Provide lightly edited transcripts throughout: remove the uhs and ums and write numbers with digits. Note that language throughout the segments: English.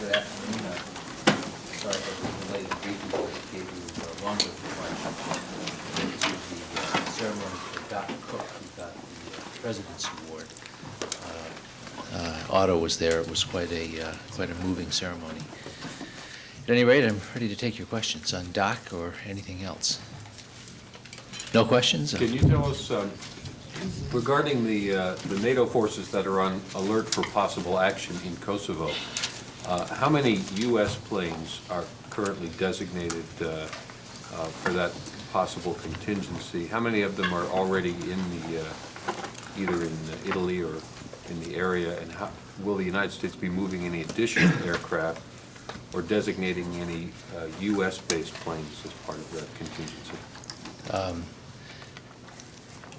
Good afternoon. Sorry for the delayed briefing, but I gave you longer question. Related to the ceremony for Dr. Cooke, who got the President's Award. Otto was there. It was quite a moving ceremony. At any rate, I'm ready to take your questions on Doc or anything else. No questions? Can you tell us, regarding the NATO forces that are on alert for possible action in Kosovo, how many U.S. planes are currently designated for that possible contingency? How many of them are already in the, either in Italy or in the area, and how, will the United States be moving any additional aircraft or designating any U.S.-based planes as part of that contingency?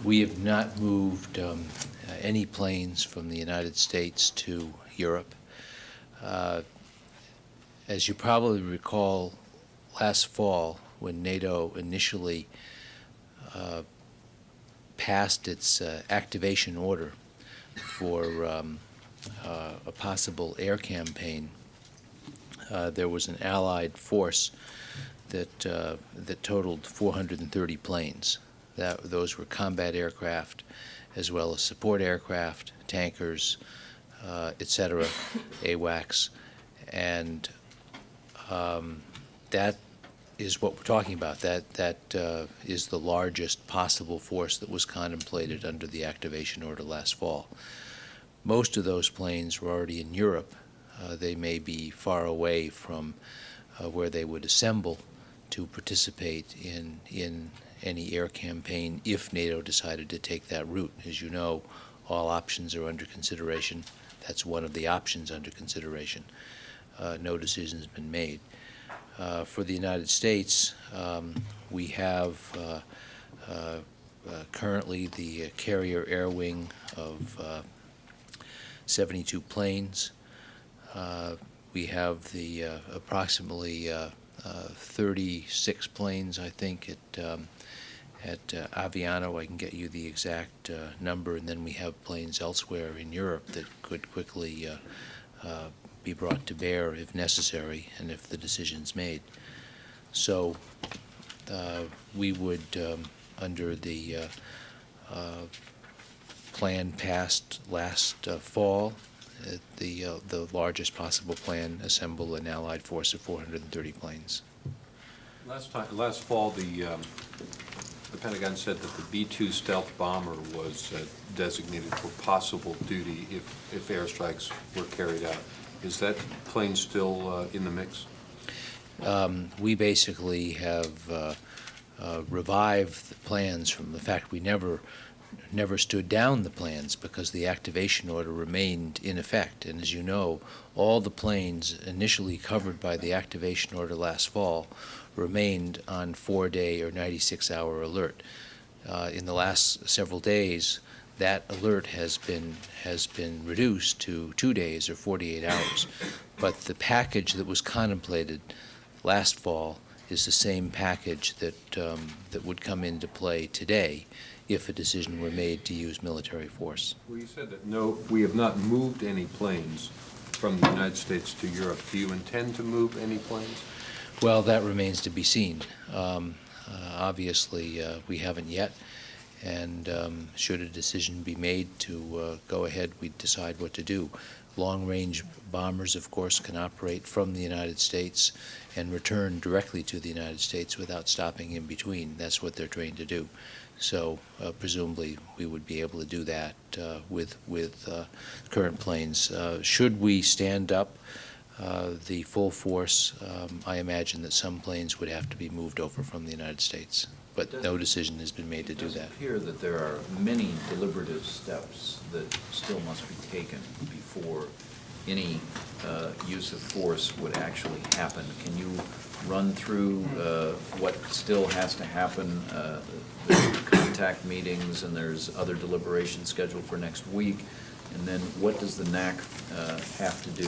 We have not moved any planes from the United States to Europe. As you probably recall, last fall, when NATO initially passed its activation order for a possible air campaign, there was an Allied force that totaled 430 planes. Those were combat aircraft, as well as support aircraft, tankers, etc., AWACS, and that is what we're talking about. That is the largest possible force that was contemplated under the activation order last fall. Most of those planes were already in Europe. They may be far away from where they would assemble to participate in any air campaign if NATO decided to take that route. As you know, all options are under consideration. That's one of the options under consideration. No decision has been made. For the United States, we have currently the carrier air wing of 72 planes. We have the approximately 36 planes, I think, at Aviano. I can get you the exact number, and then we have planes elsewhere in Europe that could quickly be brought to bear if necessary and if the decision's made. So we would, under the plan passed last fall, the largest possible plan, assemble an Allied force of 430 planes. Last fall, the Pentagon said that the B-2 stealth bomber was designated for possible duty if airstrikes were carried out. Is that plane still in the mix? We basically have revived the plans from the fact we never stood down the plans because the activation order remained in effect. And as you know, all the planes initially covered by the activation order last fall remained on 4-day or 96-hour alert. In the last several days, that alert has been reduced to 2 days or 48 hours. But the package that was contemplated last fall is the same package that would come into play today if a decision were made to use military force. Well, you said that no, we have not moved any planes from the United States to Europe. Do you intend to move any planes? Well, that remains to be seen. Obviously, we haven't yet, and should a decision be made to go ahead, we'd decide what to do. Long-range bombers, of course, can operate from the United States and return directly to the United States without stopping in between. That's what they're trained to do. So presumably we would be able to do that with current planes. Should we stand up the full force, I imagine that some planes would have to be moved over from the United States. But no decision has been made to do that. It does appear that there are many deliberative steps that still must be taken before any use of force would actually happen. Can you run through what still has to happen? There's contact meetings and there's other deliberations scheduled for next week. And then what does the NAC have to do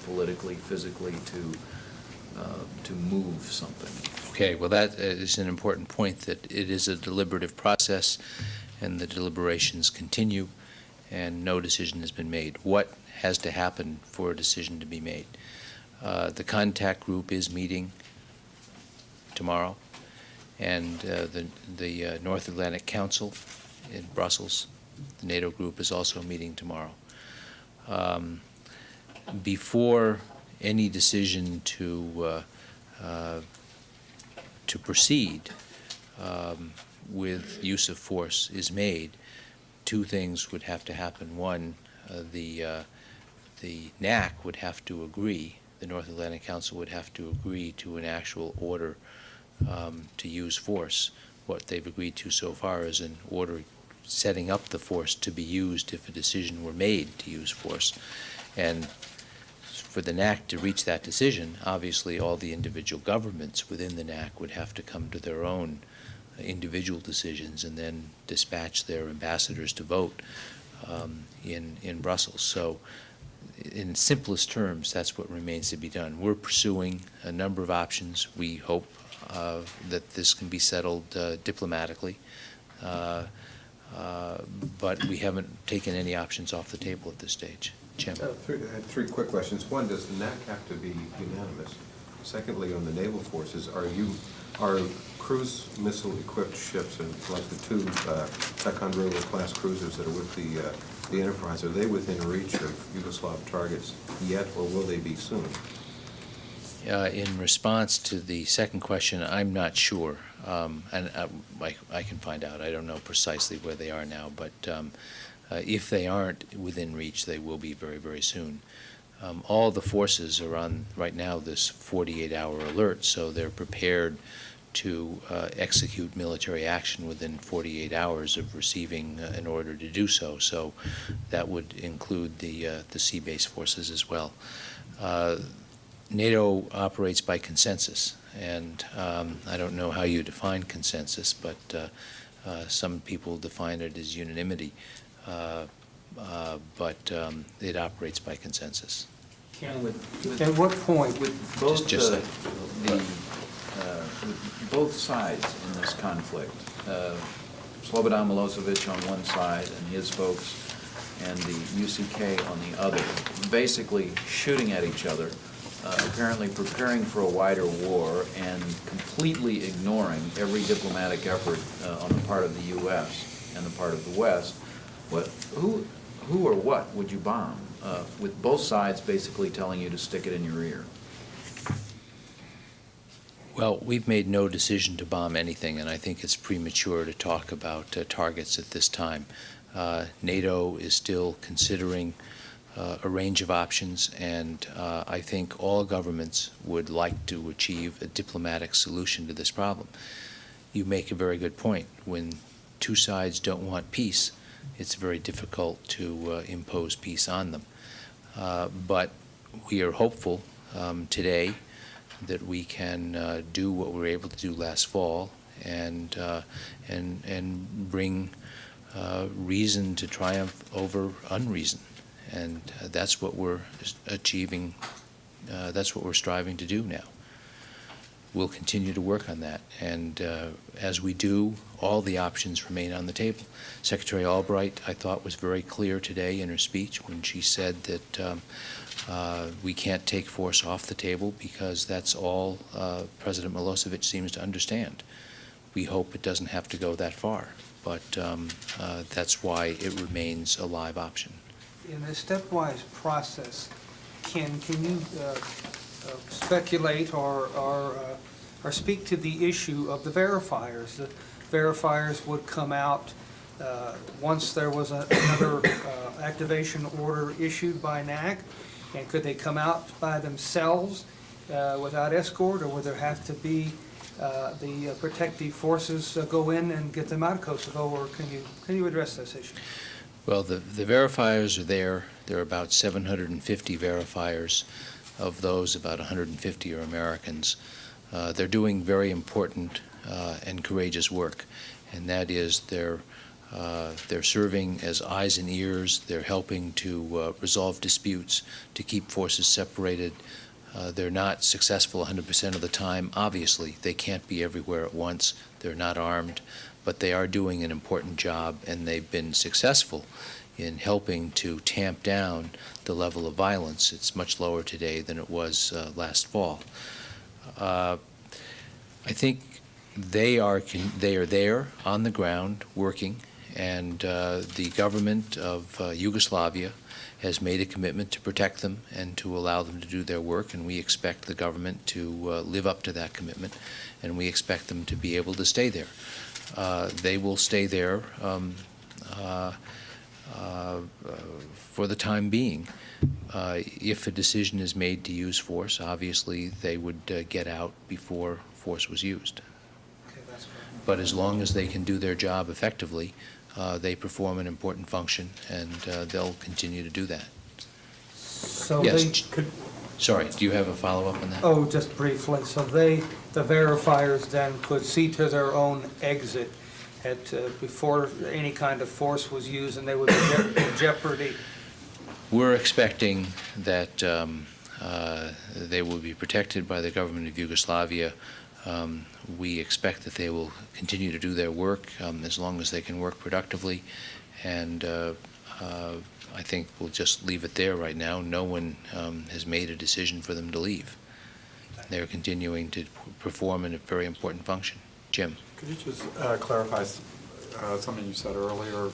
politically, physically to move something? Okay, well that is an important point, that it is a deliberative process and the deliberations continue and no decision has been made. What has to happen for a decision to be made? The contact group is meeting tomorrow, and the North Atlantic Council in Brussels, the NATO group, is also meeting tomorrow. Before any decision to proceed with use of force is made, two things would have to happen. One, the NAC would have to agree, the North Atlantic Council would have to agree to an actual order to use force. What they've agreed to so far is an order setting up the force to be used if a decision were made to use force. And for the NAC to reach that decision, obviously all the individual governments within the NAC would have to come to their own individual decisions and then dispatch their ambassadors to vote in Brussels. So in simplest terms, that's what remains to be done. We're pursuing a number of options. We hope that this can be settled diplomatically, but we haven't taken any options off the table at this stage. Jim? Three quick questions. One, does the NAC have to be unanimous? Secondly, on the naval forces, are cruise missile-equipped ships, and like the two Ticonderoga-class cruisers that are with the Enterprise, are they within reach of Yugoslav targets yet, or will they be soon? In response to the second question, I'm not sure, and I can find out. I don't know precisely where they are now, but if they aren't within reach, they will be very, very soon. All the forces are on, right now, this 48-hour alert, so they're prepared to execute military action within 48 hours of receiving an order to do so. So that would include the sea-based forces as well. NATO operates by consensus, and I don't know how you define consensus, but some people define it as unanimity. But it operates by consensus. At what point? With both Just with both sides in this conflict, Slobodan Milosevic on one side and his folks, and the UCK on the other, basically shooting at each other, apparently preparing for a wider war and completely ignoring every diplomatic effort on the part of the U.S. and the part of the West. Who or what would you bomb, with both sides basically telling you to stick it in your ear? Well, we've made no decision to bomb anything, and I think it's premature to talk about targets at this time. NATO is still considering a range of options, and I think all governments would like to achieve a diplomatic solution to this problem. You make a very good point. When two sides don't want peace, it's very difficult to impose peace on them. But we are hopeful today that we can do what we were able to do last fall and bring reason to triumph over unreason. And that's what we're achieving, that's what we're striving to do now. We'll continue to work on that, and as we do, all the options remain on the table. Secretary Albright, I thought, was very clear today in her speech when she said that we can't take force off the table because that's all President Milosevic seems to understand. We hope it doesn't have to go that far, but that's why it remains a live option. In a stepwise process, can you speculate or speak to the issue of the verifiers? The verifiers would come out once there was another activation order issued by NAC, and could they come out by themselves without escort, or would there have to be the protective forces go in and get them out of Kosovo, or can you address this issue? Well, the verifiers are there. There are about 750 verifiers. Of those, about 150 are Americans. They're doing very important and courageous work, and that is they're serving as eyes and ears. They're helping to resolve disputes, to keep forces separated. They're not successful 100% of the time. Obviously, they can't be everywhere at once. They're not armed, but they are doing an important job, and they've been successful in helping to tamp down the level of violence. It's much lower today than it was last fall. I think they are there on the ground working, and the government of Yugoslavia has made a commitment to protect them and to allow them to do their work, and we expect the government to live up to that commitment, and we expect them to be able to stay there. They will stay there for the time being. If a decision is made to use force, obviously they would get out before force was used. Okay, that's fine. But as long as they can do their job effectively, they perform an important function, and they'll continue to do that. So Yes. they, Sorry, do you have a follow-up on that? oh, just briefly, so they, the verifiers then could see to their own exit at, before any kind of force was used, and they would be in jeopardy. We're expecting that they will be protected by the government of Yugoslavia. We expect that they will continue to do their work as long as they can work productively, and I think we'll just leave it there right now. No one has made a decision for them to leave. They're continuing to perform a very important function. Jim? Could you just clarify something you said earlier?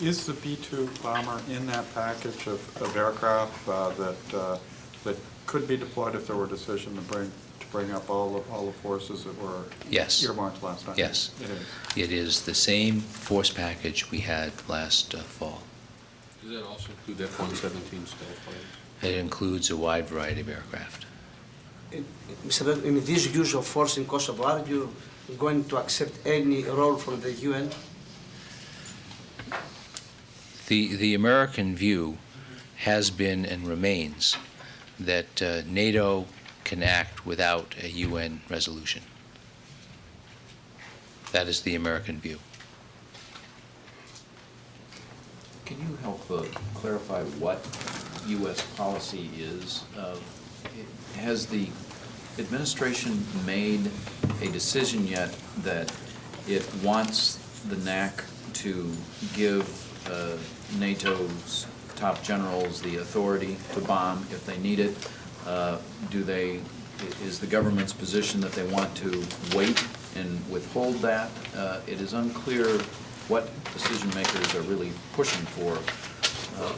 Is the B-2 bomber in that package of aircraft that could be deployed if there were a decision to bring up all the forces that were Yes. earmarked last time? Yes. It is. It is the same force package we had last fall. Does that also include F-117 stealth planes? It includes a wide variety of aircraft. In this use of force in Kosovo, are you going to accept any role from the UN? The American view has been and remains that NATO can act without a UN resolution. That is the American view. Can you help clarify what U.S. policy is? Has the administration made a decision yet that it wants the NAC to give NATO's top generals the authority to bomb if they need it? Is the government's position that they want to wait and withhold that? It is unclear what decision makers are really pushing for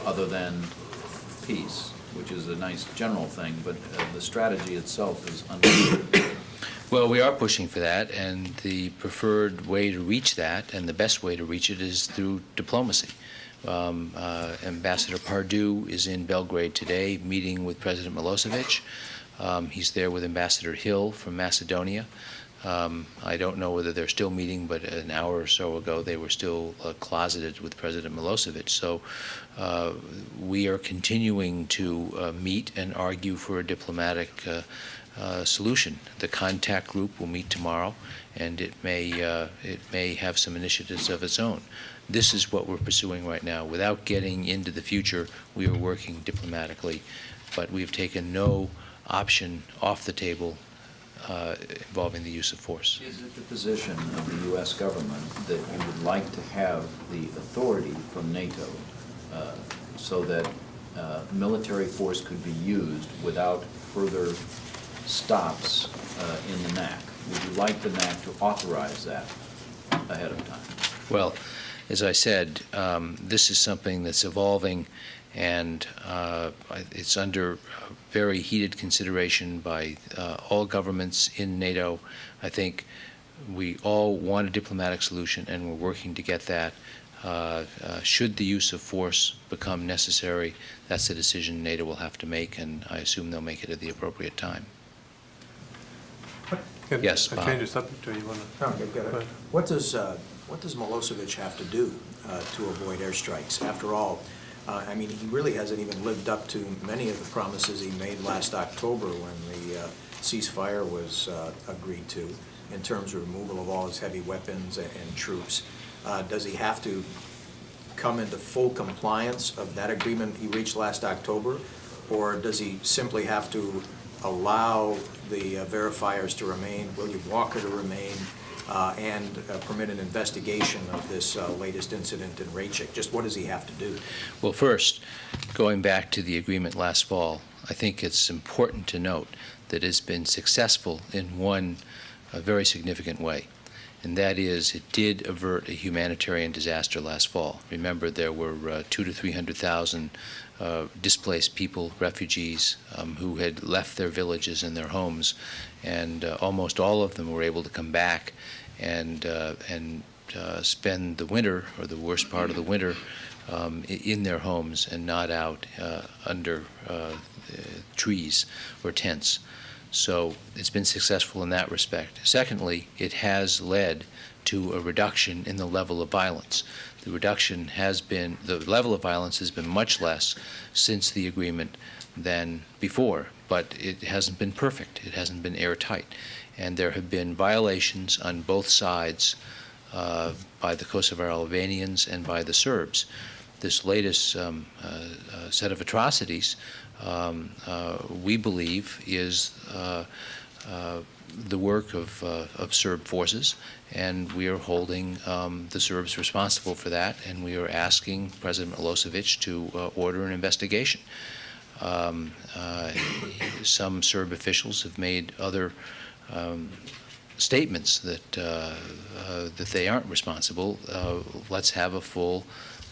other than peace, which is a nice general thing, but the strategy itself is unclear. Well, we are pushing for that, and the preferred way to reach that, and the best way to reach it, is through diplomacy. Ambassador Pardue is in Belgrade today, meeting with President Milosevic. He's there with Ambassador Hill from Macedonia. I don't know whether they're still meeting, but an hour or so ago they were still closeted with President Milosevic. So we are continuing to meet and argue for a diplomatic solution. The contact group will meet tomorrow, and it may have some initiatives of its own. This is what we're pursuing right now. Without getting into the future, we are working diplomatically, but we've taken no option off the table involving the use of force. Is it the position of the U.S. government that you would like to have the authority from NATO so that military force could be used without further stops in the NAC? Would you like the NAC to authorize that ahead of time? Well, as I said, this is something that's evolving, and it's under very heated consideration by all governments in NATO. I think we all want a diplomatic solution, and we're working to get that. Should the use of force become necessary, that's a decision NATO will have to make, and I assume they'll make it at the appropriate time. Yes, Bob. Change the subject, or you want to? Okay, good. What does Milosevic have to do to avoid airstrikes? After all, I mean, he really hasn't even lived up to many of the promises he made last October when the ceasefire was agreed to in terms of removal of all his heavy weapons and troops. Does he have to come into full compliance of that agreement he reached last October, or does he simply have to allow the verifiers to remain, William Walker to remain, and permit an investigation of this latest incident in Raychik? Just what does he have to do? Well, first, going back to the agreement last fall, I think it's important to note that it's been successful in one very significant way, and that is it did avert a humanitarian disaster last fall. Remember, there were 200,000 to 300,000 displaced people, refugees, who had left their villages and their homes, and almost all of them were able to come back and spend the winter, or the worst part of the winter, in their homes and not out under trees or tents. So it's been successful in that respect. Secondly, it has led to a reduction in the level of violence. The level of violence has been much less since the agreement than before, but it hasn't been perfect. It hasn't been airtight. And there have been violations on both sides by the Kosovar Albanians and by the Serbs. This latest set of atrocities, we believe, is the work of Serb forces, and we are holding the Serbs responsible for that, and we are asking President Milosevic to order an investigation. Some Serb officials have made other statements that they aren't responsible. Let's have a full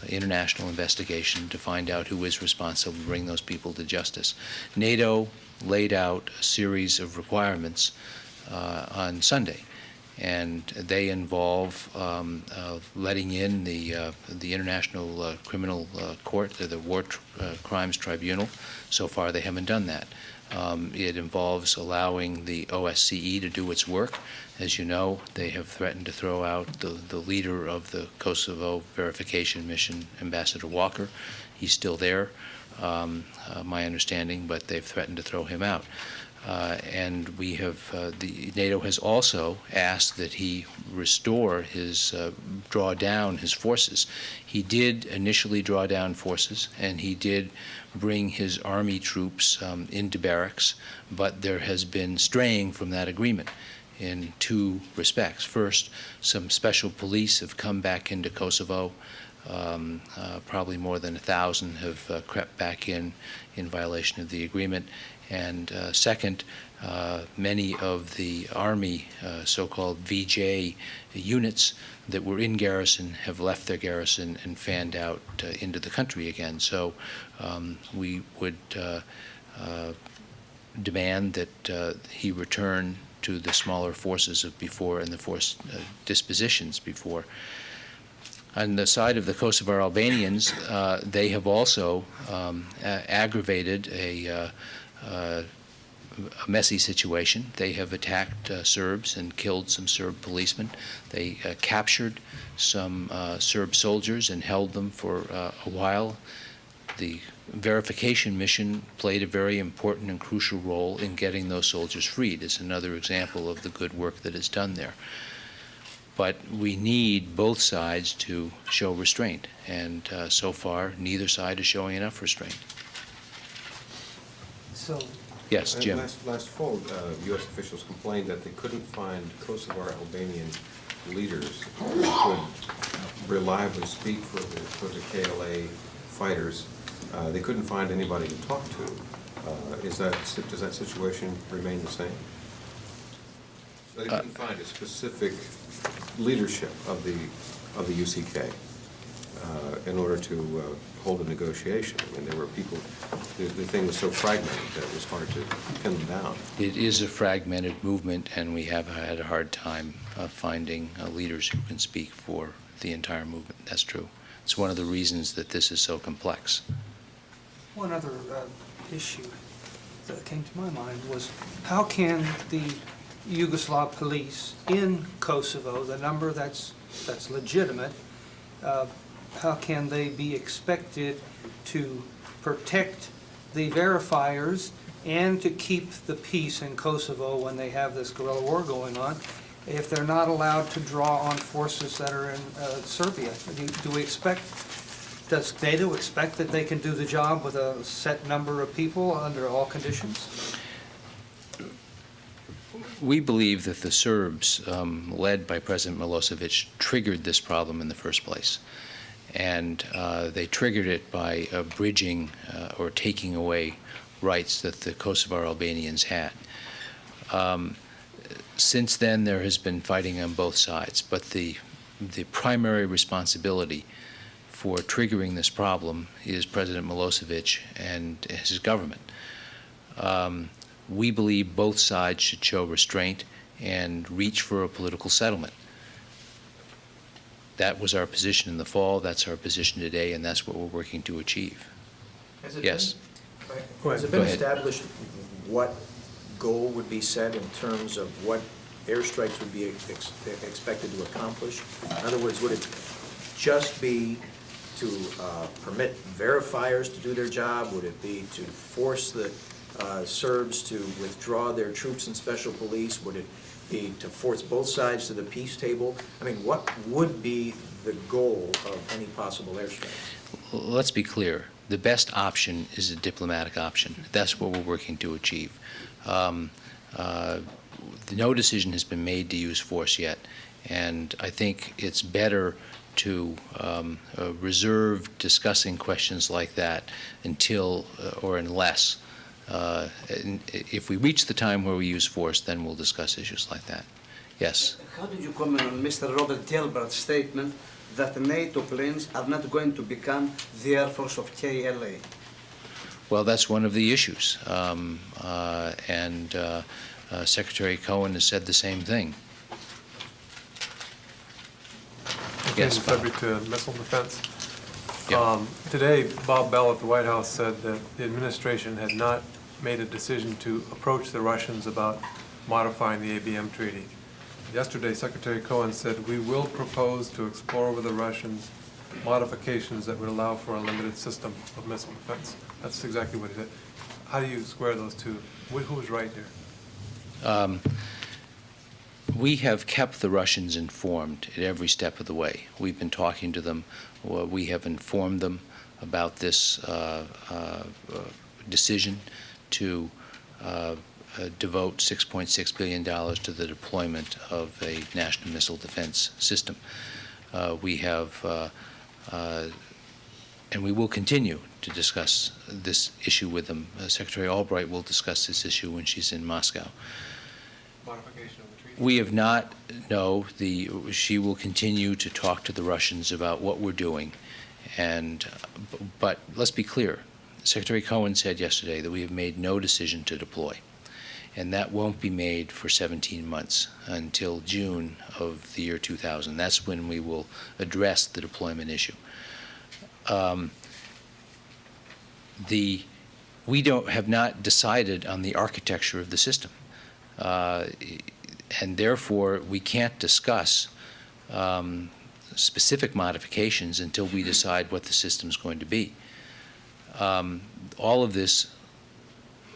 international investigation to find out who is responsible and bring those people to justice. NATO laid out a series of requirements on Sunday, and they involve letting in the International Criminal Court, the War Crimes Tribunal. So far, they haven't done that. It involves allowing the OSCE to do its work. As you know, they have threatened to throw out the leader of the Kosovo verification mission, Ambassador Walker. He's still there, my understanding, but they've threatened to throw him out. And we have, NATO has also asked that he restore his, draw down his forces. He did initially draw down forces, and he did bring his army troops into barracks, but there has been straying from that agreement in two respects. First, some special police have come back into Kosovo. Probably more than 1,000 have crept back in violation of the agreement. And second, many of the Army so-called VJ units that were in garrison have left their garrison and fanned out into the country again. So we would demand that he return to the smaller forces of before and the force dispositions before. On the side of the Kosovar Albanians, they have also aggravated a messy situation. They have attacked Serbs and killed some Serb policemen. They captured some Serb soldiers and held them for a while. The verification mission played a very important and crucial role in getting those soldiers freed. It's another example of the good work that is done there. But we need both sides to show restraint, and so far, neither side is showing enough restraint. So, Yes, Jim. Last fall, U.S. officials complained that they couldn't find Kosovar Albanian leaders who could reliably speak for the KLA fighters. They couldn't find anybody to talk to. Does that situation remain the same? They couldn't find a specific leadership of the UCK in order to hold a negotiation. I mean, there were people, the thing was so fragmented that it was hard to pin them down. It is a fragmented movement, and we have had a hard time finding leaders who can speak for the entire movement. That's true. It's one of the reasons that this is so complex. one other issue that came to my mind was how can the Yugoslav police in Kosovo, the number that's legitimate, how can they be expected to protect the verifiers and to keep the peace in Kosovo when they have this guerrilla war going on if they're not allowed to draw on forces that are in Serbia? Do we expect, does NATO expect that they can do the job with a set number of people under all conditions? We believe that the Serbs, led by President Milosevic, triggered this problem in the first place. And they triggered it by abridging or taking away rights that the Kosovar Albanians had. Since then, there has been fighting on both sides, but the primary responsibility for triggering this problem is President Milosevic and his government. We believe both sides should show restraint and reach for a political settlement. That was our position in the fall, that's our position today, and that's what we're working to achieve. Yes. Has it Go been ahead. established what goal would be set in terms of what airstrikes would be expected to accomplish? In other words, would it just be to permit verifiers to do their job? Would it be to force the Serbs to withdraw their troops and special police? Would it be to force both sides to the peace table? I mean, what would be the goal of any possible airstrike? Let's be clear. The best option is a diplomatic option. That's what we're working to achieve. No decision has been made to use force yet, and I think it's better to reserve discussing questions like that until or unless. If we reach the time where we use force, then we'll discuss issues like that. Yes? How did you comment on Mr. Robert Gelbart's statement that the NATO planes are not going to become the Air Force of KLA? Well, that's one of the issues, Secretary Cohen has said the same thing. Yes, Bob. Subject to missile defense. Yeah. Today, Bob Bell at the White House said that the administration had not made a decision to approach the Russians about modifying the ABM treaty. Yesterday, Secretary Cohen said, we will propose to explore with the Russians modifications that would allow for a limited system of missile defense. That's exactly what he said. How do you square those two? Who was right here? We have kept the Russians informed at every step of the way. We've been talking to them. We have informed them about this decision to devote $6.6 billion to the deployment of a national missile defense system. We have, and we will continue to discuss this issue with them. Secretary Albright will discuss this issue when she's in Moscow. Modification of the treaty? We have not, no, she will continue to talk to the Russians about what we're doing. But let's be clear. Secretary Cohen said yesterday that we have made no decision to deploy. And that won't be made for 17 months until June of the year 2000. That's when we will address the deployment issue. We have not decided on the architecture of the system. And therefore, we can't discuss specific modifications until we decide what the system is going to be. All of this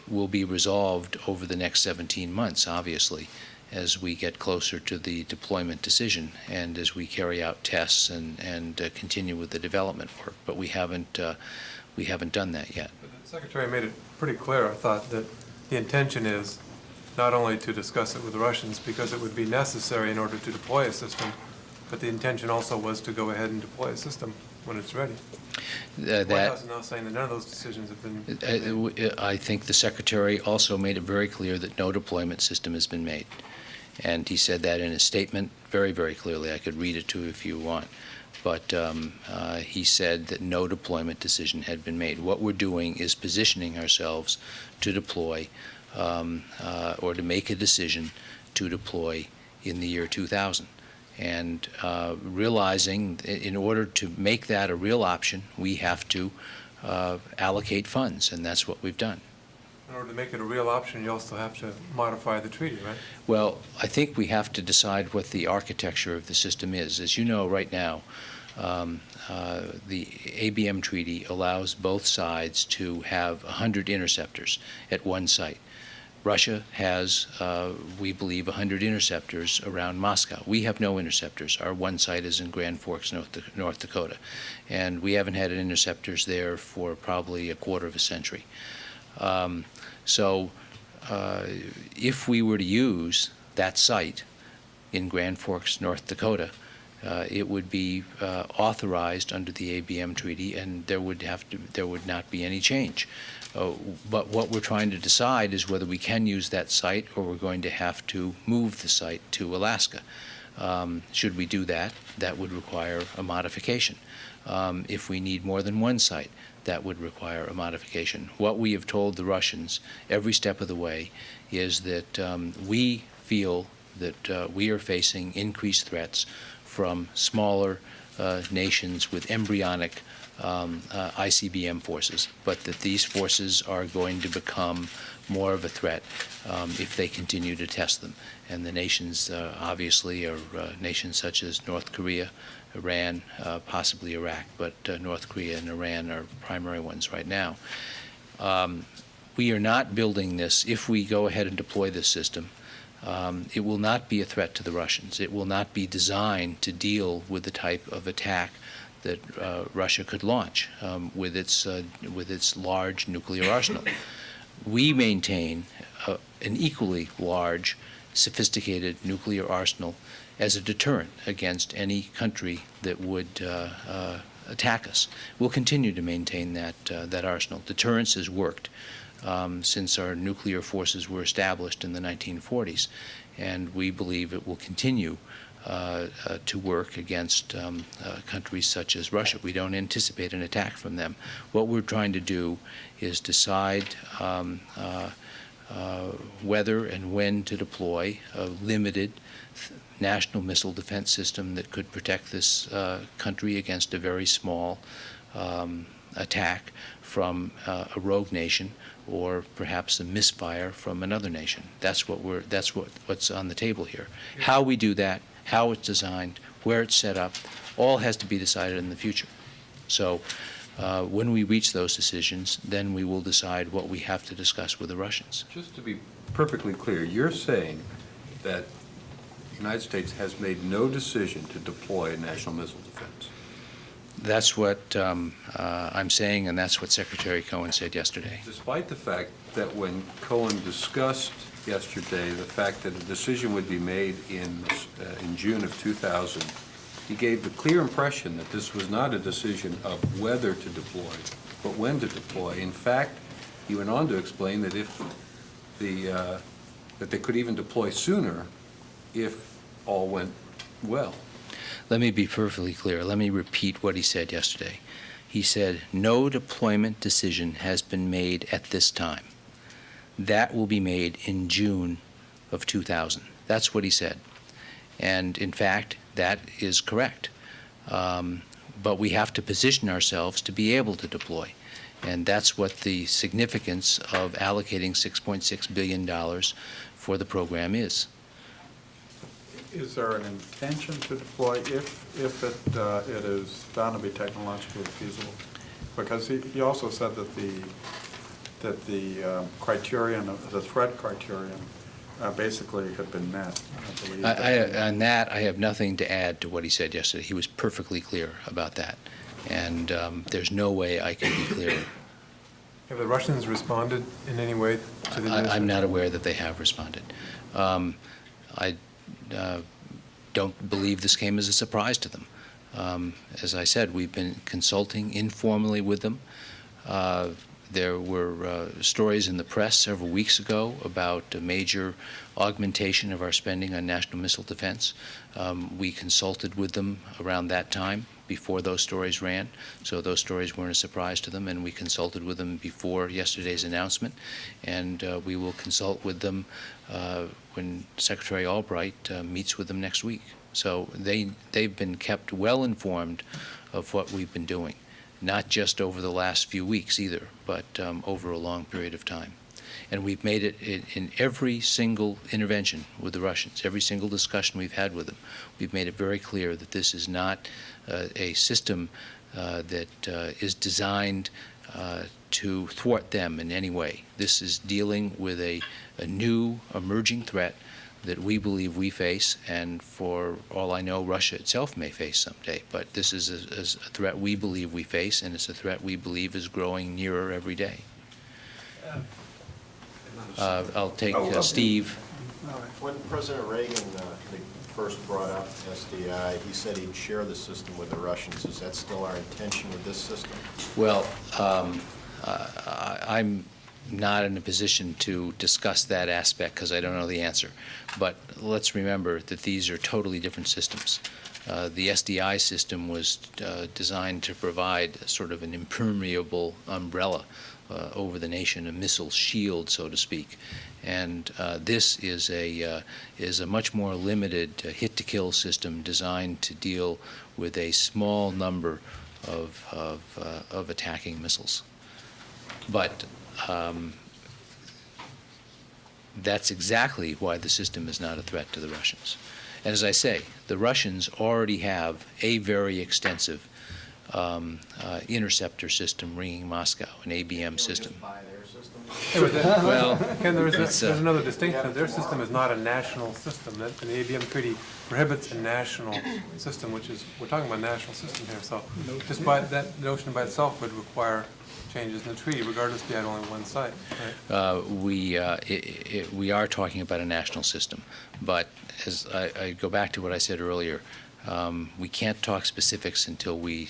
will be resolved over the next 17 months, obviously, as we get closer to the deployment decision and as we carry out tests and continue with the development work. But we haven't done that yet. But the Secretary made it pretty clear, I thought, that the intention is not only to discuss it with the Russians because it would be necessary in order to deploy a system, but the intention also was to go ahead and deploy a system when it's ready. The White House is now saying that none of those decisions have been. I think the Secretary also made it very clear that no deployment system has been made. And he said that in his statement very, very clearly. I could read it to you if you want. But he said that no deployment decision had been made. What we're doing is positioning ourselves to deploy or to make a decision to deploy in the year 2000. And realizing in order to make that a real option, we have to allocate funds, and that's what we've done. In order to make it a real option, you also have to modify the treaty, right? Well, I think we have to decide what the architecture of the system is. As you know, right now, the ABM treaty allows both sides to have 100 interceptors at one site. Russia has, we believe, 100 interceptors around Moscow. We have no interceptors. Our one site is in Grand Forks, North Dakota. And we haven't had interceptors there for probably a quarter of a century. So if we were to use that site in Grand Forks, North Dakota, it would be authorized under the ABM treaty, and there would not be any change. But what we're trying to decide is whether we can use that site or we're going to have to move the site to Alaska. Should we do that, that would require a modification. If we need more than one site, that would require a modification. What we have told the Russians every step of the way is that we feel that we are facing increased threats from smaller nations with embryonic ICBM forces, but that these forces are going to become more of a threat if they continue to test them. And the nations obviously are nations such as North Korea, Iran, possibly Iraq, but North Korea and Iran are primary ones right now. We are not building this. If we go ahead and deploy this system, it will not be a threat to the Russians. It will not be designed to deal with the type of attack that Russia could launch with its large nuclear arsenal. We maintain an equally large, sophisticated nuclear arsenal as a deterrent against any country that would attack us. We'll continue to maintain that arsenal. Deterrence has worked since our nuclear forces were established in the 1940s, and we believe it will continue to work against countries such as Russia. We don't anticipate an attack from them. What we're trying to do is decide whether and when to deploy a limited national missile defense system that could protect this country against a very small attack from a rogue nation, or perhaps a misfire from another nation. That's what's on the table here. How we do that, how it's designed, where it's set up, all has to be decided in the future. So when we reach those decisions, then we will decide what we have to discuss with the Russians. Just to be perfectly clear, you're saying that the United States has made no decision to deploy national missile defense? That's what I'm saying, and that's what Secretary Cohen said yesterday. Despite the fact that when Cohen discussed yesterday the fact that a decision would be made in June of 2000, he gave the clear impression that this was not a decision of whether to deploy, but when to deploy. In fact, he went on to explain that that they could even deploy sooner if all went well. Let me be perfectly clear. Let me repeat what he said yesterday. He said, no deployment decision has been made at this time. That will be made in June of 2000. That's what he said. And in fact, that is correct. But we have to position ourselves to be able to deploy. And that's what the significance of allocating $6.6 billion for the program is. Is there an intention to deploy if it is found to be technologically feasible? Because he also said that the criterion, the threat criterion, basically had been met. I believe. On that, I have nothing to add to what he said yesterday. He was perfectly clear about that. And there's no way I can be clearer. Have the Russians responded in any way to the I'm not aware that they have responded. I don't believe this came as a surprise to them. As I said, we've been consulting informally with them. There were stories in the press several weeks ago about a major augmentation of our spending on national missile defense. We consulted with them around that time, before those stories ran, so those stories weren't a surprise to them, and we consulted with them before yesterday's announcement, and we will consult with them when Secretary Albright meets with them next week. So they've been kept well informed of what we've been doing, not just over the last few weeks either, but over a long period of time. And we've made it in every single intervention with the Russians, every single discussion we've had with them. We've made it very clear that this is not a system that is designed to thwart them in any way. This is dealing with a new emerging threat that we believe we face, and for all I know, Russia itself may face someday. But this is a threat we believe we face, and it's a threat we believe is growing nearer every day. I'll take Oh, Steve. All right. When President Reagan first brought up SDI, he said he'd share the system with the Russians. Is that still our intention with this system? Well, I'm not in a position to discuss that aspect because I don't know the answer. But let's remember that these are totally different systems. The SDI system was designed to provide sort of an impermeable umbrella over the nation, a missile shield, so to speak. And this is a much more limited hit-to-kill system designed to deal with a small number of attacking missiles. But that's exactly why the system is not a threat to the Russians. And as I say, the Russians already have a very extensive interceptor system ringing Moscow, an ABM system. Well, Ken, there's it's, another distinction. Their system is not a national system. That the ABM treaty prohibits a national system, which is, we're talking about a national system here. So just by that notion by itself would require changes in the treaty, regardless if you had only one site. Right? we are talking about a national system, but as I go back to what I said earlier, we can't talk specifics until we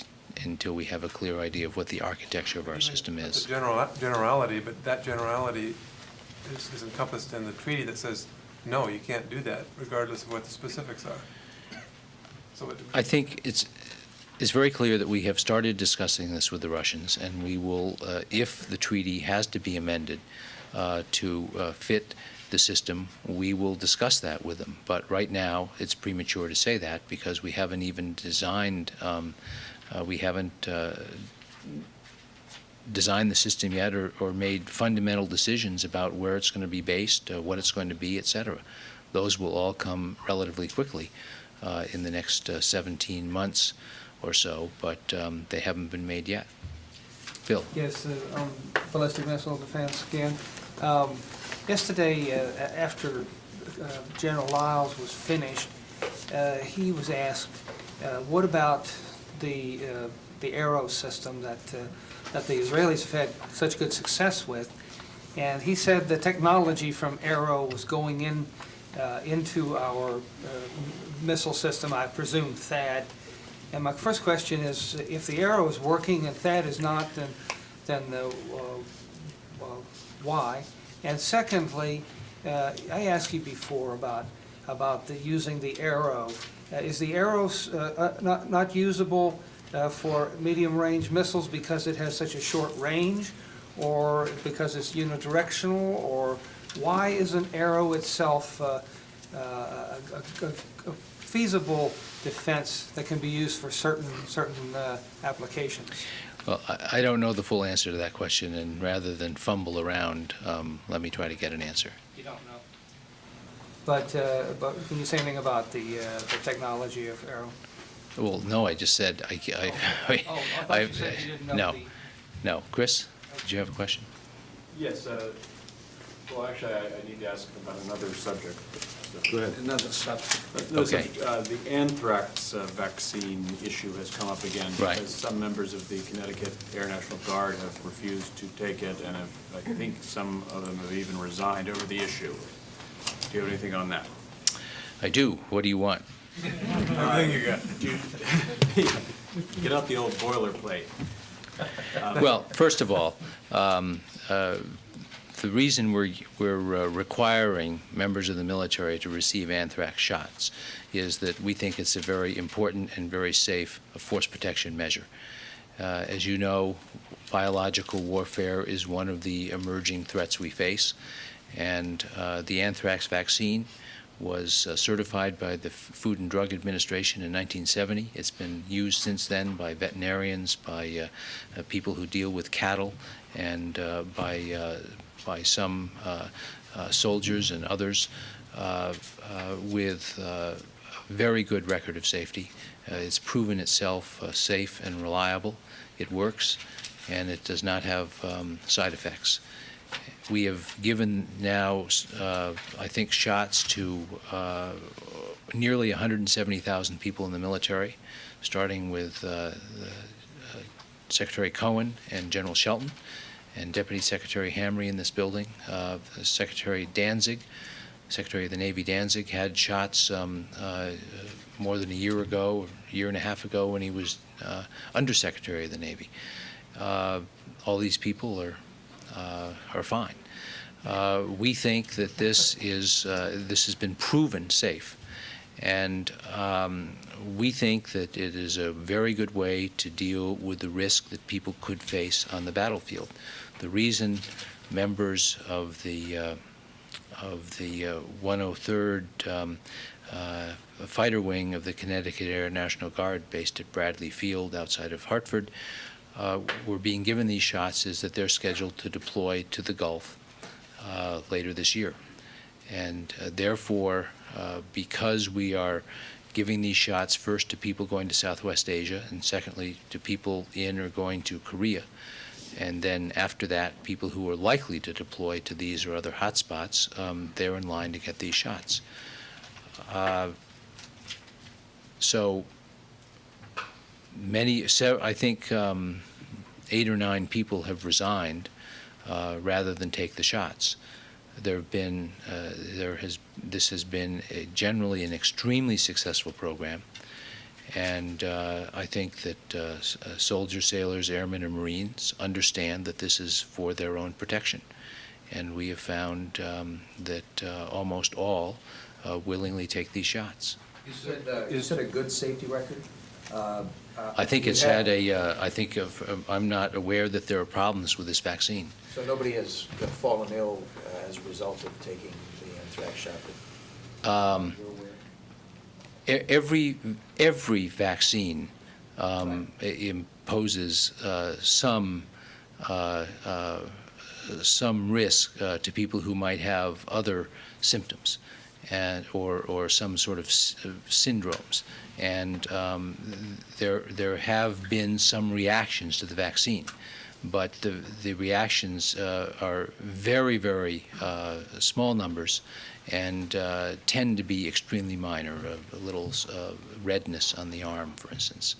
have a clear idea of what the architecture of our system It's is. a generality, but that generality is encompassed in the treaty that says, no, you can't do that, regardless of what the specifics are. So I think it's very clear that we have started discussing this with the Russians, and we will, if the treaty has to be amended to fit the system, we will discuss that with them. But right now, it's premature to say that because we haven't even designed designed the system yet or made fundamental decisions about where it's going to be based, what it's going to be, et cetera. Those will all come relatively quickly in the next 17 months or so, but they haven't been made yet. Bill? Yes, on ballistic missile defense again. Yesterday, after General Lyles was finished, he was asked, what about the Arrow system that the Israelis have had such good success with? And he said the technology from Arrow was going into our missile system, I presume THAAD. And my first question is, if the Arrow is working and THAAD is not, then why? And secondly, I asked you before about using the Arrow. Is the Arrow not usable for medium-range missiles because it has such a short range, or because it's unidirectional, or why isn't Arrow itself a feasible defense that can be used for certain applications? Well, I don't know the full answer to that question, and rather than fumble around, let me try to get an answer. You don't know. But can you say anything about the technology of Arrow? Well, no, I just said I thought you said you didn't know no, the... no. Chris, did you have a question? Yes. Well, actually, I need to ask about another subject. Go ahead. Another subject. Okay. The anthrax vaccine issue has come up again. Right. Because some members of the Connecticut Air National Guard have refused to take it, and I think some of them have even resigned over the issue. Do you have anything on that? I do. What do you want? Everything you got. Get out the old boilerplate. Well, first of all, the reason we're requiring members of the military to receive anthrax shots is that we think it's a very important and very safe force protection measure. As you know, biological warfare is one of the emerging threats we face, and the anthrax vaccine was certified by the Food and Drug Administration in 1970. It's been used since then by veterinarians, by people who deal with cattle, and by some soldiers and others with a very good record of safety. It's proven itself safe and reliable. It works, and it does not have side effects. We have given now, I think, shots to nearly 170,000 people in the military, starting with Secretary Cohen and General Shelton. and Deputy Secretary Hamre in this building. Secretary Danzig, Secretary of the Navy Danzig, had shots more than a year ago, or a year and a half ago, when he was Undersecretary of the Navy. All these people are fine. We think that this has been proven safe, and we think that it is a very good way to deal with the risk that people could face on the battlefield. The reason members of the 103rd Fighter Wing of the Connecticut Air National Guard, based at Bradley Field outside of Hartford, were being given these shots is that they're scheduled to deploy to the Gulf later this year. And therefore, because we are giving these shots first to people going to Southwest Asia, and secondly to people in or going to Korea, and then after that, people who are likely to deploy to these or other hotspots, they're in line to get these shots. So I think 8 or 9 people have resigned rather than take the shots. This has been generally an extremely successful program, and I think that soldiers, sailors, airmen, and Marines understand that this is for their own protection, and we have found that almost all willingly take these shots. Is it a good safety record? I think it's had I'm not aware that there are problems with this vaccine. So nobody has fallen ill as a result of taking the anthrax shot? Every vaccine imposes some risk to people who might have other symptoms or some sort of syndromes. And there have been some reactions to the vaccine, but the reactions are very, very small numbers and tend to be extremely minor, a little redness on the arm, for instance.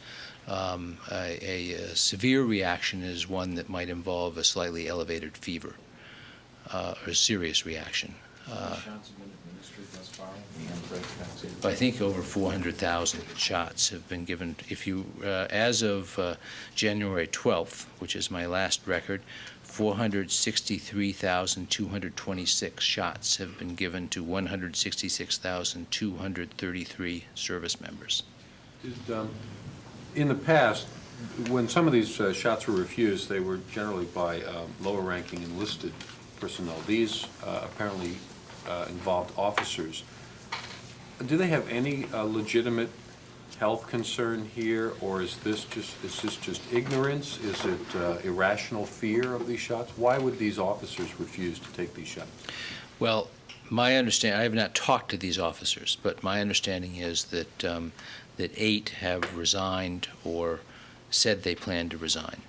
A severe reaction is one that might involve a slightly elevated fever, or a serious reaction. I think over 400,000 shots have been given. If you, as of January 12th, which is my last record, 463,226 shots have been given to 166,233 service members. In the past, when some of these shots were refused, they were generally by lower-ranking enlisted personnel. These apparently involved officers. Do they have any legitimate health concern here, or is this just ignorance? Is it irrational fear of these shots? Why would these officers refuse to take these shots? Well, my understanding, I have not talked to these officers, but my understanding is that 8 have resigned or said they plan to resign.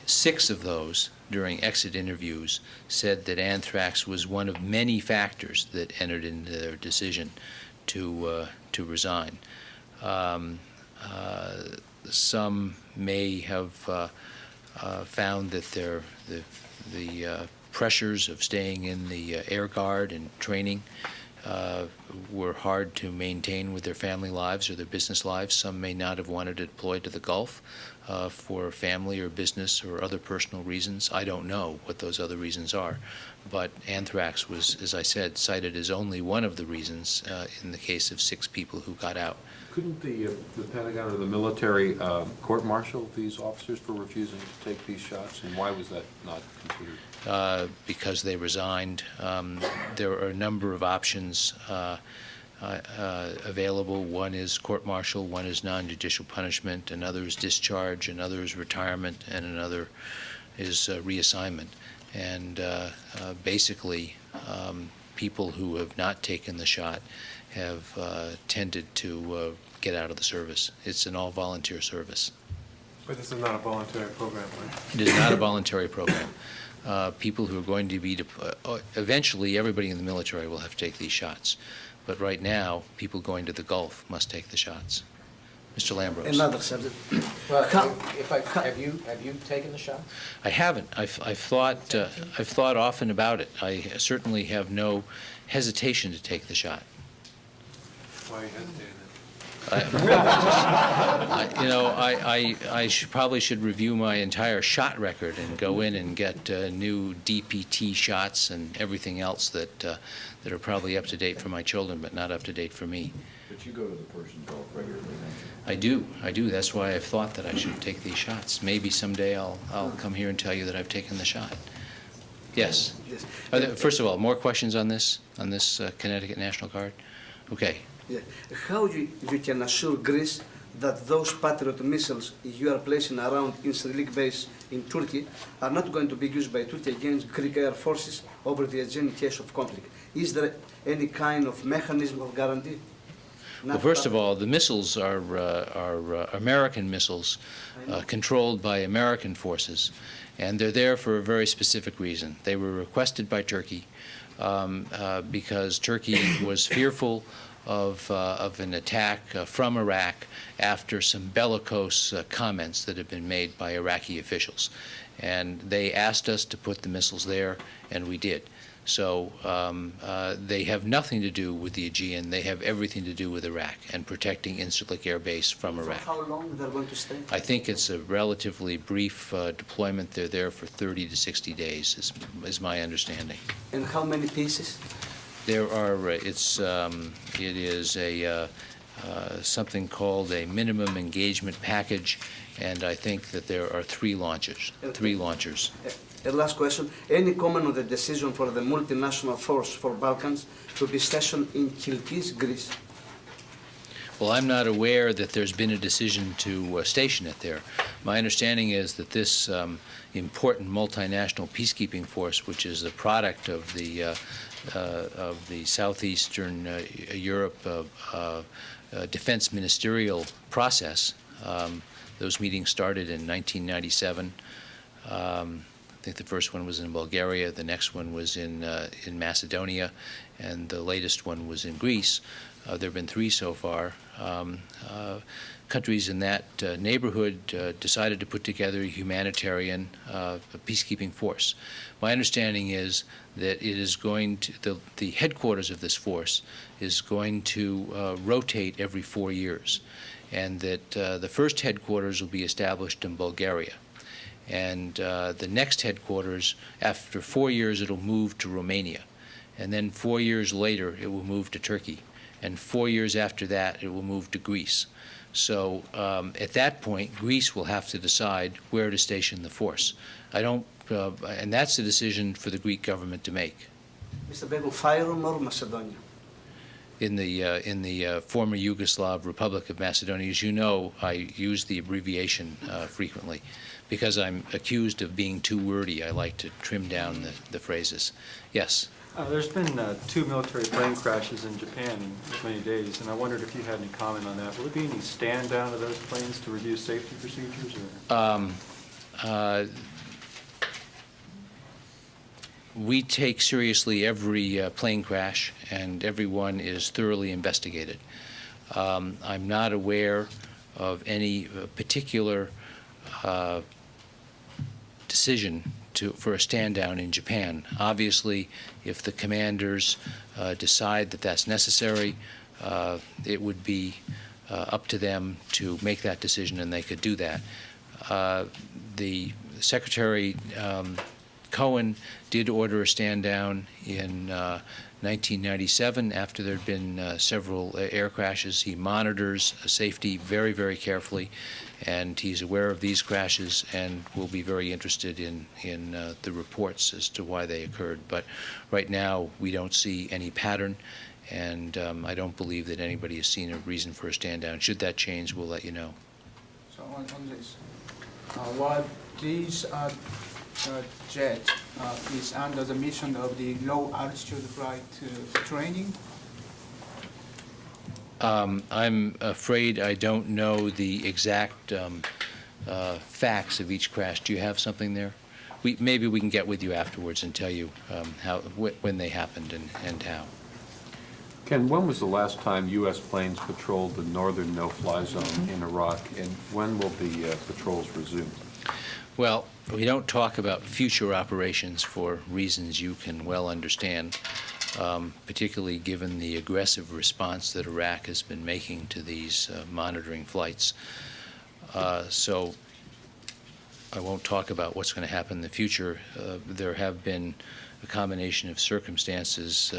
6 of those, during exit interviews, said that anthrax was one of many factors that entered into their decision to resign. Some may have found that the pressures of staying in the Air Guard and training were hard to maintain with their family lives or their business lives. Some may not have wanted to deploy to the Gulf for family or business or other personal reasons. I don't know what those other reasons are, but anthrax was, as I said, cited as only one of the reasons in the case of 6 people who got out. Couldn't the Pentagon or the military court-martial these officers for refusing to take these shots, and why was that not considered? Because they resigned. There are a number of options available. One is court-martial, one is non-judicial punishment, another is discharge, another is retirement, and another is reassignment. And basically, people who have not taken the shot have tended to get out of the service. It's an all-volunteer service. But this is not a voluntary program, right? It is not a voluntary program. People who are going to be, eventually everybody in the military will have to take these shots. But right now, people going to the Gulf must take the shots. Mr. Lambros. Another subject. Well, How- have you taken the shot? I haven't. I've thought often about it. I certainly have no hesitation to take the shot. Why are you hesitating? I probably should review my entire shot record and go in and get new DPT shots and everything else that are probably up to date for my children, but not up to date for me. But you go to the Persian Gulf regularly, don't you? I do. That's why I've thought that I should take these shots. Maybe someday I'll come here and tell you that I've taken the shot. Yes. Yes. First of all, more questions on this Connecticut National Guard? Okay. Yeah. How you can assure Greece that those Patriot missiles you are placing around Incirlik base in Turkey are not going to be used by Turkey against Greek air forces over the Aegean in case of conflict? Is there any kind of mechanism of guarantee? Well, first of all, the missiles are American missiles controlled by American forces, and they're there for a very specific reason. They were requested by Turkey because Turkey was fearful of an attack from Iraq after some bellicose comments that had been made by Iraqi officials. And they asked us to put the missiles there, and we did. So they have nothing to do with the Aegean. They have everything to do with Iraq and protecting Incirlik Air Base from Iraq. For how long they're going to stay? I think it's a relatively brief deployment. They're there for 30 to 60 days, is my understanding. And how many pieces? There are, it is something called a minimum engagement package, and I think that there are three launchers. A last question. Any comment on the decision for the multinational force for Balkans to be stationed in Kilkis, Greece? Well, I'm not aware that there's been a decision to station it there. My understanding is that this important multinational peacekeeping force, which is the product of the Southeastern Europe defense ministerial process. Those meetings started in 1997. I think the first one was in Bulgaria, the next one was in Macedonia, and the latest one was in Greece. There have been three so far. Countries in that neighborhood decided to put together a humanitarian peacekeeping force. My understanding is that it is going to, the headquarters of this force is going to rotate every 4 years, and that the first headquarters will be established in Bulgaria. And the next headquarters, after 4 years, it'll move to Romania. And then 4 years later, it will move to Turkey. And 4 years after that, it will move to Greece. So at that point, Greece will have to decide where to station the force. And that's a decision for the Greek government to make. Mr. Begum, Fyrom or Macedonia? In the former Yugoslav Republic of Macedonia, as you know, I use the abbreviation frequently. Because I'm accused of being too wordy, I like to trim down the phrases. Yes? There's been 2 military plane crashes in Japan in as many days, and I wondered if you had any comment on that. Will there be any stand down of those planes to review safety procedures? Or? We take seriously every plane crash, and every one is thoroughly investigated. I'm not aware of any particular decision for a stand down in Japan. Obviously, if the commanders decide that that's necessary, it would be up to them to make that decision, and they could do that. The Secretary Cohen did order a stand down in 1997 after there had been several air crashes. He monitors safety very, very carefully, and he's aware of these crashes and will be very interested in the reports as to why they occurred. But right now, we don't see any pattern, and I don't believe that anybody has seen a reason for a stand down. Should that change, we'll let you know. So on this, while this jet is under the mission of the low altitude flight training, I'm afraid I don't know the exact facts of each crash. Do you have something there? Maybe we can get with you afterwards and tell you when they happened and how. Ken, when was the last time U.S. planes patrolled the northern no-fly zone in Iraq, and when will the patrols resume? Well, we don't talk about future operations for reasons you can well understand, particularly given the aggressive response that Iraq has been making to these monitoring flights. So I won't talk about what's going to happen in the future. There have been a combination of circumstances,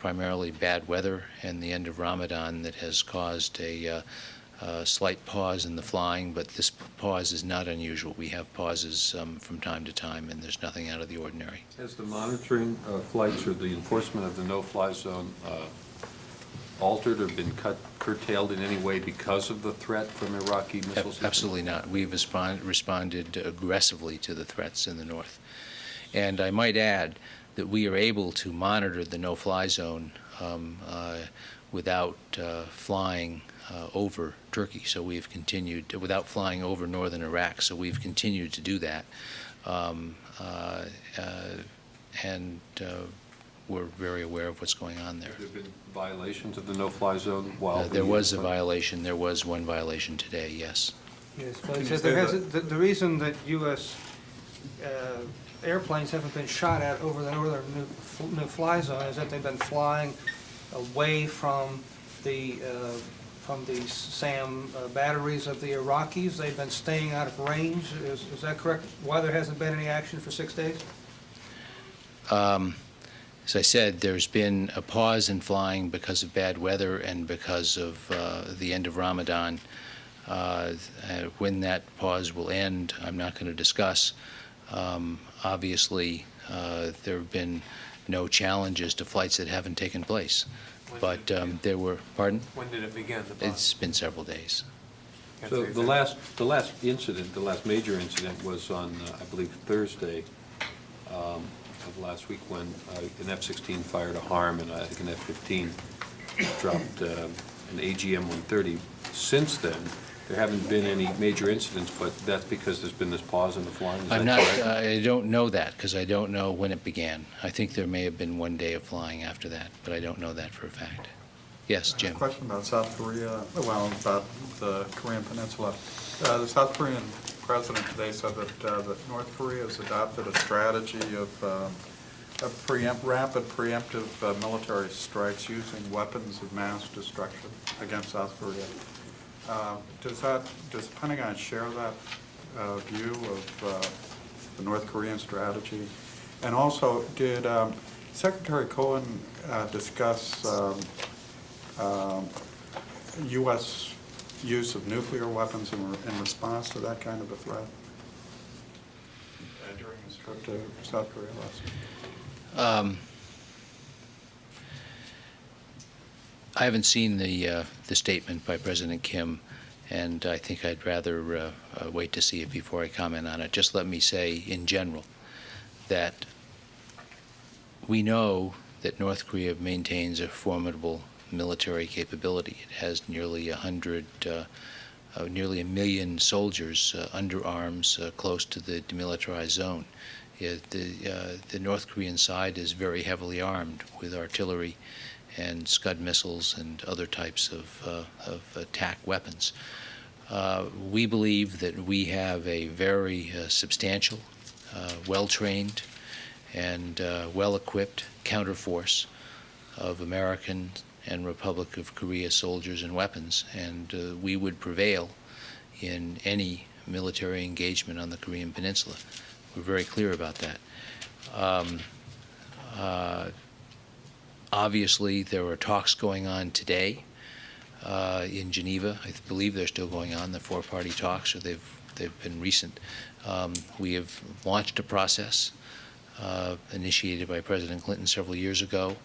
primarily bad weather and the end of Ramadan, that has caused a slight pause in the flying, but this pause is not unusual. We have pauses from time to time, and there's nothing out of the ordinary. Has the monitoring flights or the enforcement of the no-fly zone altered or been curtailed in any way because of the threat from Iraqi missile systems? Absolutely not. We've responded aggressively to the threats in the north. And I might add that we are able to monitor the no-fly zone without flying over Turkey. So we've continued, without flying over northern Iraq, so we've continued to do that. And we're very aware of what's going on there. Have there been violations of the no-fly zone while There was a violation. There was one violation today, yes. Yes, Can but you so say there hasn't, the reason that U.S. Airplanes haven't been shot at over the northern no-fly zone is that they've been flying away from the SAM batteries of the Iraqis. They've been staying out of range. Is that correct? Why there hasn't been any action for 6 days? As I said, there's been a pause in flying because of bad weather and because of the end of Ramadan. When that pause will end, I'm not going to discuss. Obviously, there have been no challenges to flights that haven't taken place. But there were, pardon? When did it begin? It's been several days. So the last incident, the last major incident was on, I believe, Thursday of last week when an F-16 fired a harm and I think an F-15 dropped an AGM-130. Since then, there haven't been any major incidents, but that's because there's been this pause in the flying. Is I'm that not, correct? I don't know that because I don't know when it began. I think there may have been 1 day of flying after that, but I don't know that for a fact. Yes, A Jim. question about South Korea, well, about the Korean Peninsula. The South Korean president today said that North Korea has adopted a strategy of rapid preemptive military strikes using weapons of mass destruction against South Korea. Does the Pentagon share that view of the North Korean strategy? And also, did Secretary Cohen discuss U.S. use of nuclear weapons in response to that kind of a threat during his trip to South Korea last week? I haven't seen the statement by President Kim, and I think I'd rather wait to see it before I comment on it. Just let me say, in general, that we know that North Korea maintains a formidable military capability. It has nearly 1 million soldiers under arms close to the demilitarized zone. The North Korean side is very heavily armed with artillery and Scud missiles and other types of attack weapons. We believe that we have a very substantial, well-trained, and well-equipped counterforce of American and Republic of Korea soldiers and weapons, and we would prevail in any military engagement on the Korean Peninsula. We're very clear about that. Obviously, there are talks going on today in Geneva. I believe they're still going on, the four-party talks, or they've been recent. We have launched a process initiated by President Clinton several years ago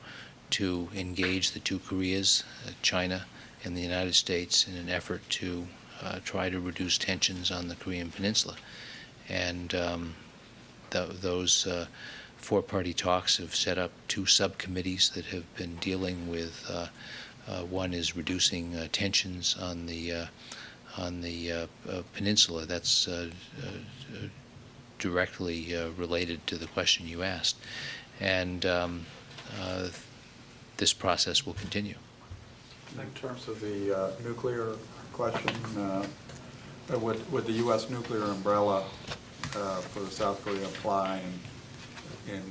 to engage the two Koreas, China and the United States, in an effort to try to reduce tensions on the Korean Peninsula. And those four-party talks have set up 2 subcommittees that have been dealing with, one is reducing tensions on the peninsula. That's directly related to the question you asked. And this process will continue. In terms of the nuclear question, would the U.S. nuclear umbrella for South Korea apply in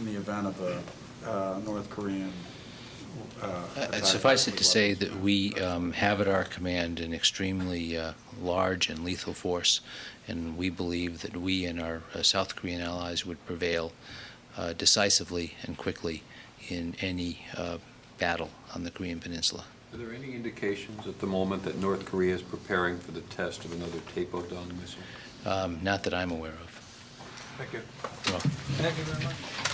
the event of a North Korean attack? Suffice it to say that we have at our command an extremely large and lethal force, and we believe that we and our South Korean allies would prevail decisively and quickly in any battle on the Korean Peninsula. Are there any indications at the moment that North Korea is preparing for the test of another Taepodong missile? Not that I'm aware of. Thank you. Well, Thank you very much.